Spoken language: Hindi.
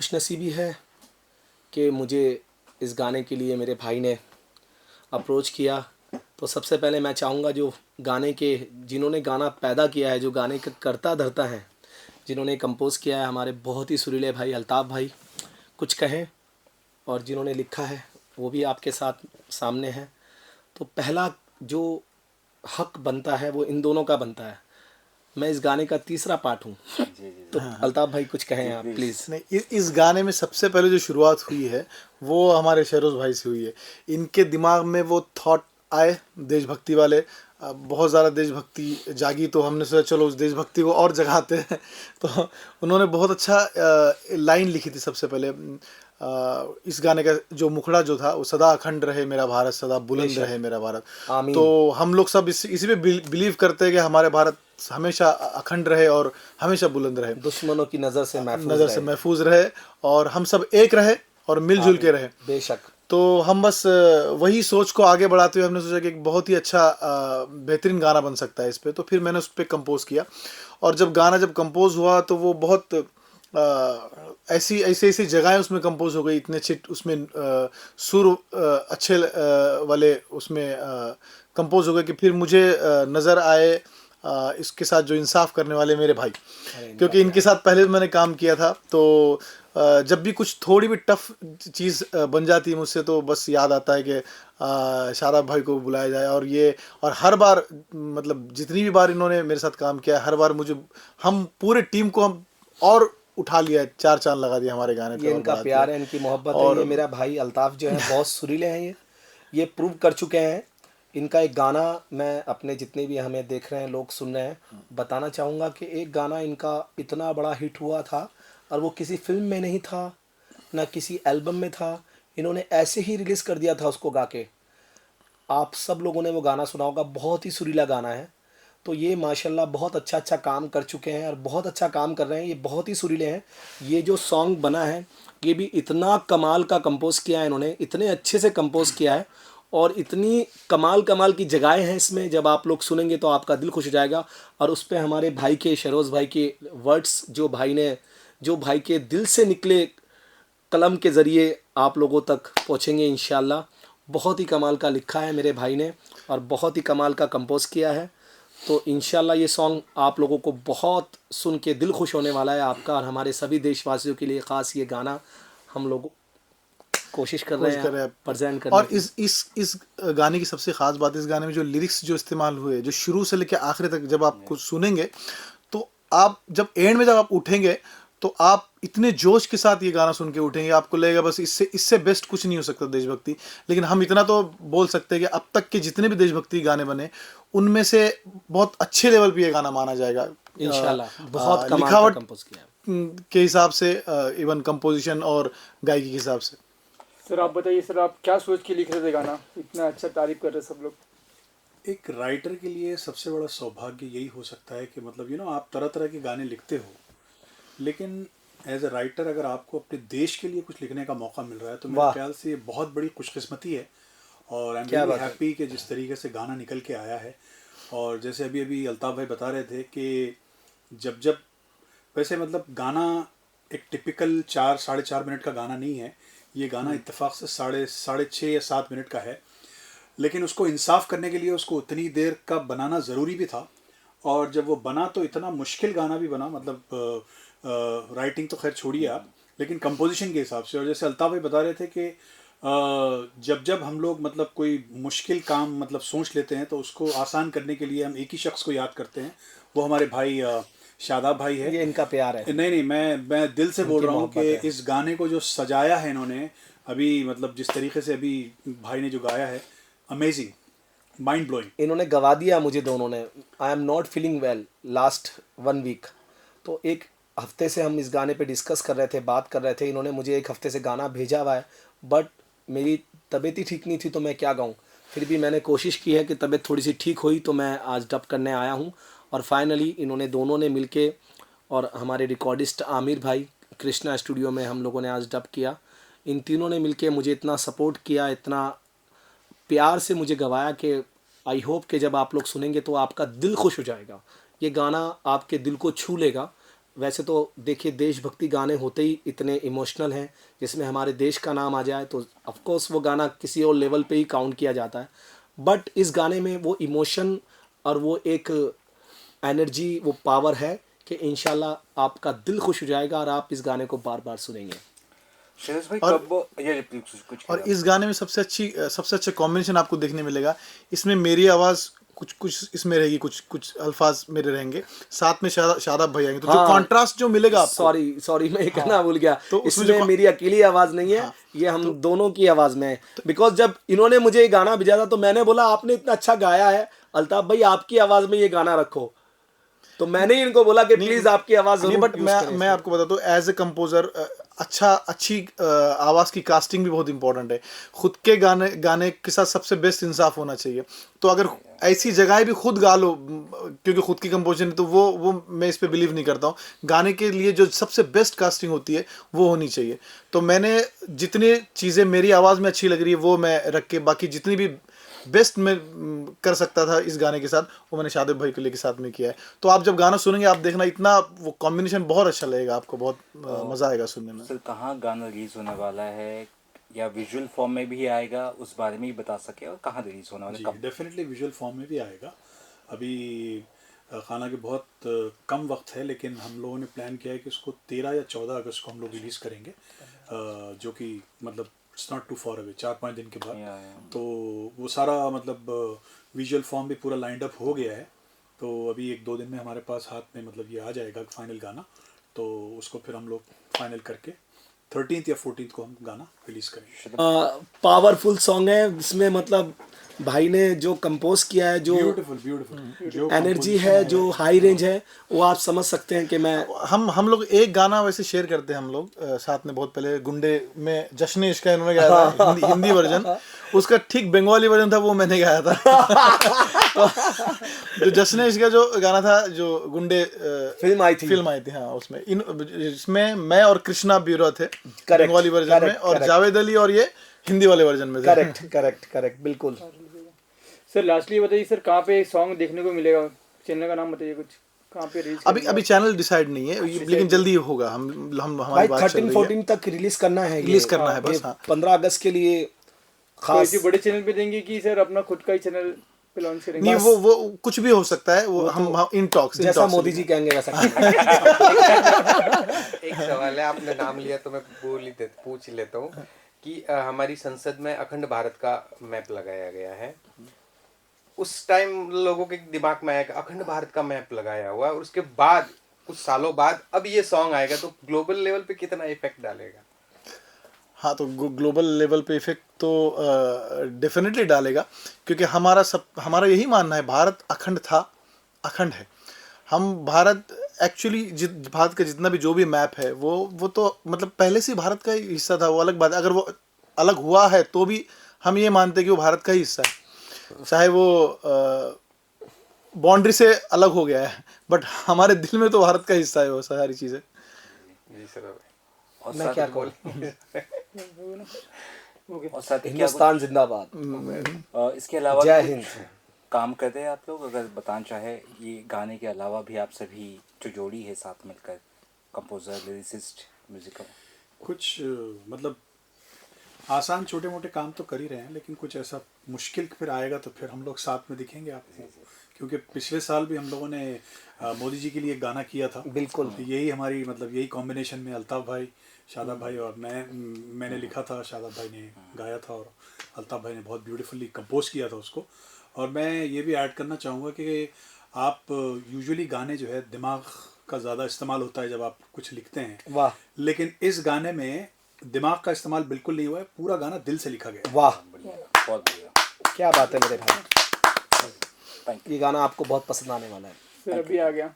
खुशनसीबी है कि मुझे इस गाने के लिए मेरे भाई ने अप्रोच किया। तो सबसे पहले मैं चाहूँगा जो गाने के जिन्होंने गाना पैदा किया है, जो गाने का करता धरता है, जिन्होंने कंपोज़ किया है, हमारे बहुत ही सुरीले भाई अल्ताफ़ भाई कुछ कहें, और जिन्होंने लिखा है वो भी आपके साथ सामने है। तो पहला जो हक बनता है वो इन दोनों का बनता है। मैं इस गाने का तीसरा पार्ट हूँ। तो अल्ताफ़ भाई कुछ कहें आप प्लीज़। नहीं, इस गाने में सबसे पहले जो शुरुआत हुई है वो हमारे शहरोज़ भाई से हुई है। इनके दिमाग में वो थॉट आए देशभक्ति वाले, बहुत ज़्यादा देशभक्ति जागी, तो हमने सोचा चलो उस देशभक्ति को और जगाते हैं। तो उन्होंने बहुत अच्छा लाइन लिखी थी सबसे पहले। इस गाने का जो मुखड़ा जो था वो सदा अखंड रहे मेरा भारत, सदा बुलंद रहे मेरा भारत। आमीन। तो हम लोग सब इसी पे बिलीव करते हैं कि हमारे भारत हमेशा अखंड रहे और हमेशा बुलंद रहे, दुश्मनों की नज़र से महफूज रहे, और हम सब एक रहे और मिलजुल के रहे। बेशक। तो हम बस वही सोच को आगे बढ़ाते हुए हमने सोचा कि एक बहुत ही अच्छा बेहतरीन गाना बन सकता है इस पे। तो फिर मैंने उस पर कंपोज़ किया, और जब गाना कंपोज़ हुआ तो वो बहुत ऐसी ऐसी ऐसी जगहें उसमें कंपोज़ हो गई, इतने अच्छे उसमें सुर अच्छे वाले उसमें कंपोज़ हो गए कि फिर मुझे नज़र आए इसके साथ जो इंसाफ करने वाले मेरे भाई, क्योंकि इनके साथ पहले भी मैंने काम किया था। तो जब भी कुछ थोड़ी भी टफ चीज़ बन जाती है मुझसे तो बस याद आता है कि शादाब भाई को बुलाया जाए। और हर बार मतलब जितनी भी बार इन्होंने मेरे साथ काम किया, हर बार हम पूरे टीम को हम और उठा लिया है, चार चांद लगा दिया हमारे गाने पे। ये इनका प्यार है, इनकी मोहब्बत है। ये मेरा भाई अल्ताफ़ जो है बहुत सुरीले हैं, ये प्रूव कर चुके हैं। इनका एक गाना मैं अपने जितने भी हमें देख रहे हैं लोग सुन रहे हैं बताना चाहूँगा कि एक गाना इनका इतना बड़ा हिट हुआ था, और वो किसी फिल्म में नहीं था ना किसी एल्बम में था, इन्होंने ऐसे ही रिलीज़ कर दिया था उसको गा के। आप सब लोगों ने वो गाना सुना होगा, बहुत ही सुरीला गाना है। तो ये माशाल्लाह बहुत अच्छा अच्छा काम कर चुके हैं और बहुत अच्छा काम कर रहे हैं, ये बहुत ही सुरीले हैं। ये जो सॉन्ग बना है ये भी इतना कमाल का कंपोज़ किया है इन्होंने, इतने अच्छे से कंपोज़ किया है, और इतनी कमाल कमाल की जगहें हैं इसमें, जब आप लोग सुनेंगे तो आपका दिल खुश हो जाएगा। और उस पर हमारे भाई के शरोज़ भाई के वर्ड्स जो भाई के दिल से निकले कलम के ज़रिए आप लोगों तक पहुँचेंगे इंशाल्लाह। बहुत ही कमाल का लिखा है मेरे भाई ने और बहुत ही कमाल का कंपोज़ किया है। तो इंशाल्लाह ये सॉन्ग आप लोगों को बहुत सुन के दिल खुश होने वाला है आपका, और हमारे सभी देशवासियों के लिए ख़ास ये गाना हम लोग कोशिश कर रहे हैं प्रेजेंट करने और की। इस गाने की सबसे ख़ास बात, इस गाने में जो लिरिक्स जो इस्तेमाल हुए, जो शुरू से लेकर आखिर तक जब आप कुछ सुनेंगे तो आप जब एंड में जब आप उठेंगे तो आप इतने जोश के साथ ये गाना सुन के उठेंगे, आपको लगेगा बस इससे बेस्ट कुछ नहीं हो सकता देशभक्ति। लेकिन हम इतना तो बोल सकते हैं कि अब तक के जितने भी देशभक्ति गाने बने उनमें से बहुत अच्छे लेवल पे ये गाना माना जाएगा इंशाल्लाह। बहुत कमाल का लिखावट कंपोज किया है के हिसाब से, इवन कंपोजिशन और गायकी के हिसाब से। सर आप बताइए, सर आप क्या सोच के लिख रहे थे गाना, इतना अच्छा तारीफ कर रहे सब लोग। एक राइटर के लिए सबसे बड़ा सौभाग्य यही हो सकता है कि मतलब आप तरह तरह के गाने लिखते हो, लेकिन एज ए राइटर अगर आपको अपने देश के लिए कुछ लिखने का मौका मिल रहा है तो मेरे ख्याल से ये बहुत बड़ी खुशकिस्मती है। और आई एम वेरी हैप्पी कि जिस तरीके से गाना निकल के आया है। और जैसे अभी अभी अल्ताफ़ भाई बता रहे थे कि जब वैसे मतलब गाना एक टिपिकल 4 साढ़े 4 मिनट का गाना नहीं है, ये गाना इत्तेफाक से साढ़े 6 या 7 मिनट का है, लेकिन उसको इंसाफ करने के लिए उसको उतनी देर का बनाना ज़रूरी भी था। और जब वो बना तो इतना मुश्किल गाना भी बना, मतलब राइटिंग तो खैर छोड़िए आप, लेकिन कंपोजिशन के हिसाब से। और जैसे अल्ताफ़ भाई बता रहे थे कि जब हम लोग मतलब कोई मुश्किल काम मतलब सोच लेते हैं तो उसको आसान करने के लिए हम एक ही शख्स को याद करते हैं, वो हमारे भाई शादाब भाई है। ये इनका प्यार है। नहीं मैं दिल से बोल रहा हूँ कि इस गाने को जो सजाया है इन्होंने अभी, मतलब जिस तरीके से अभी भाई ने जो गाया है, अमेजिंग, माइंड ब्लोइंग। इन्होंने गवा दिया मुझे दोनों ने। I am not feeling well last 1 week, तो एक हफ्ते से हम इस गाने पे डिस्कस कर रहे थे, बात कर रहे थे। इन्होंने मुझे एक हफ्ते से गाना भेजा हुआ है, बट मेरी तबीयत ही ठीक नहीं थी तो मैं क्या गाऊँ। फिर भी मैंने कोशिश की है कि तबीयत थोड़ी सी ठीक हुई तो मैं आज डब करने आया हूँ। और फाइनली इन्होंने दोनों ने मिलके, और हमारे रिकॉर्डिस्ट आमिर भाई कृष्णा स्टूडियो में हम लोगों ने आज डब किया। इन तीनों ने मिलके मुझे इतना सपोर्ट किया, इतना प्यार से मुझे गवाया कि आई होप कि जब आप लोग सुनेंगे तो आपका दिल खुश हो जाएगा। ये गाना आपके दिल को छू लेगा। वैसे तो देखिए देशभक्ति गाने होते ही इतने इमोशनल हैं, जिसमें हमारे देश का नाम आ जाए तो ऑफ कोर्स वो गाना किसी और लेवल पे ही काउंट किया जाता है। बट इस गाने में वो इमोशन और वो एक एनर्जी, वो पावर है कि इंशाल्लाह आपका दिल खुश हो जाएगा और आप इस गाने को बार बार सुनेंगे। शिराज भाई और- कब ये कुछ और इस गाने में सबसे अच्छा कॉम्बिनेशन आपको देखने मिलेगा। इसमें मेरी आवाज़ कुछ इसमें रहेगी, कुछ अल्फाज मेरे रहेंगे, साथ में शादाब भाई आएंगे, तो जो हाँ। कॉन्ट्रास्ट जो मिलेगा आपको। सॉरी मैं ये कहना भूल गया, तो तो उसमें इसमें जो मेरी अकेली आवाज नहीं है, ये हम दोनों की आवाज में है। बिकॉज जब इन्होंने मुझे ये गाना भेजा था तो मैंने बोला आपने इतना अच्छा गाया है अल्ताफ भाई, आपकी आवाज में ये गाना रखो। तो मैंने ही इनको बोला कि प्लीज आपकी आवाज नहीं, जरूर बट use करें मैं आपको बताता हूँ, एज ए कंपोजर अच्छी आवाज़ की कास्टिंग भी बहुत इंपॉर्टेंट है। खुद के गाने के साथ सबसे बेस्ट इंसाफ होना चाहिए। तो अगर ऐसी जगह भी खुद गा लो, क्योंकि खुद की कंपोजिशन है, तो वो मैं इस पे बिलीव नहीं करता हूँ। गाने के लिए जो सबसे बेस्ट कास्टिंग होती है वो होनी चाहिए। तो मैंने जितनी चीज़ें मेरी आवाज़ में अच्छी लग रही है वो मैं रख के, बाकी जितनी भी बेस्ट मैं कर सकता था इस गाने के साथ, वो मैंने शादाब भाई के साथ में किया है। तो आप जब गाना सुनेंगे आप देखना, इतना वो कॉम्बिनेशन बहुत अच्छा लगेगा आपको, बहुत मज़ा आएगा सुनने में। सर कहाँ गाना रिलीज होने वाला है, या विजुअल फॉर्म में भी आएगा, उस बारे में ही बता सके, और कहाँ रिलीज होने वाला है, जी कब? डेफिनेटली विजुअल फॉर्म में भी आएगा। अभी खाना के बहुत कम वक्त है, लेकिन हम लोगों ने प्लान किया है कि उसको 13 या 14 अगस्त को हम लोग रिलीज़ करेंगे, जो कि मतलब it's not too far away, 4-5 दिन के बाद। तो वो सारा मतलब विजुअल फॉर्म भी पूरा लाइंड अप हो गया है। तो अभी 1-2 दिन में हमारे पास हाथ में मतलब ये आ जाएगा फाइनल गाना, तो उसको फिर हम लोग फाइनल करके 13th या 14th को हम गाना रिलीज़ करेंगे। पावरफुल सॉन्ग है, इसमें मतलब भाई ने जो कंपोज किया है, जो ब्यूटीफुल जो एनर्जी है, जो हाई रेंज है, वो आप समझ सकते हैं कि मैं हम लोग एक गाना वैसे शेयर करते हैं हम लोग साथ में, बहुत पहले गुंडे में जश्न इश्क का इन्होंने गाया था, हिंदी वर्जन। उसका ठीक बंगाली वर्जन था, वो मैंने गाया था। तो जश्न इश्क का जो गाना था, जो गुंडे फिल्म आई थी, हाँ, उसमें इसमें मैं और कृष्णा ब्यूरो थे बंगाली वर्जन में, correct, और correct. जावेद अली और ये हिंदी वाले वर्जन में थे। करेक्ट बिल्कुल। सर लास्टली बताइए सर, कहाँ पे सॉन्ग देखने को मिलेगा? चैनल का नाम बताइए कुछ, कहाँ पे रिलीज? अभी चैनल डिसाइड नहीं है, लेकिन जल्दी होगा। हम हमारी भाई बात चल रही है। 13-14 तक रिलीज करना है, रिलीज करना है बस, हाँ। 15 अगस्त के लिए खास। तो बड़े चैनल पे देंगे कि सर अपना खुद का ही चैनल पे लॉन्च करेंगे? नहीं, वो कुछ भी हो सकता है, वो हम इन टॉक्स जैसा मोदी जी कहेंगे वैसा एक सवाल है, आपने नाम लिया तो मैं पूछ ही लेता हूँ कि हमारी संसद में अखंड भारत का मैप लगाया गया है। उस टाइम लोगों के दिमाग में आया कि अखंड भारत का मैप लगाया हुआ है, और उसके बाद कुछ सालों बाद अब ये सॉन्ग आएगा तो ग्लोबल लेवल पे कितना इफेक्ट डालेगा? हाँ, तो ग्लोबल लेवल पे इफेक्ट तो डेफिनेटली डालेगा, क्योंकि हमारा यही मानना है, भारत अखंड था, अखंड है। हम भारत एक्चुअली भारत का जितना भी जो भी मैप है वो तो मतलब पहले से भारत का ही हिस्सा था। वो अलग बात है, अगर वो अलग हुआ है तो भी हम ये मानते हैं कि वो भारत का ही हिस्सा है, चाहे वो बाउंड्री से अलग हो गया है, बट हमारे दिल में तो भारत का हिस्सा है वो सारी चीज़ें। जी सर। और मैं साथ क्या में- बोल और साथ में क्या हिंदुस्तान जिंदाबाद, इसके अलावा जय कुछ हिंद। काम करते हैं आप लोग? अगर बताना चाहे, ये गाने के अलावा भी आप सभी जो जोड़ी है साथ मिलकर, कंपोजर, लिरिसिस्ट, म्यूजिक, कुछ मतलब आसान छोटे मोटे काम तो कर ही रहे हैं, लेकिन कुछ ऐसा मुश्किल फिर आएगा तो फिर हम लोग साथ में दिखेंगे आपको। क्योंकि पिछले साल भी हम लोगों ने मोदी जी के लिए एक गाना किया था। बिल्कुल। तो यही हमारी मतलब यही कॉम्बिनेशन में अल्ताफ भाई, शादाब भाई और मैंने लिखा था, शादाब भाई ने गाया था, और अल्ताफ भाई ने बहुत ब्यूटीफुल्ली कंपोज किया था उसको। और मैं ये भी ऐड करना चाहूँगा कि आप यूजुअली गाने जो है दिमाग का ज़्यादा इस्तेमाल होता है जब आप कुछ लिखते हैं, वाह लेकिन इस गाने में दिमाग का इस्तेमाल बिल्कुल नहीं हुआ है, पूरा गाना दिल से लिखा गया है। वाह, बहुत बढ़िया। क्या बात है मेरे भाई, ये गाना आपको बहुत पसंद आने वाला है। सर अभी आ गया।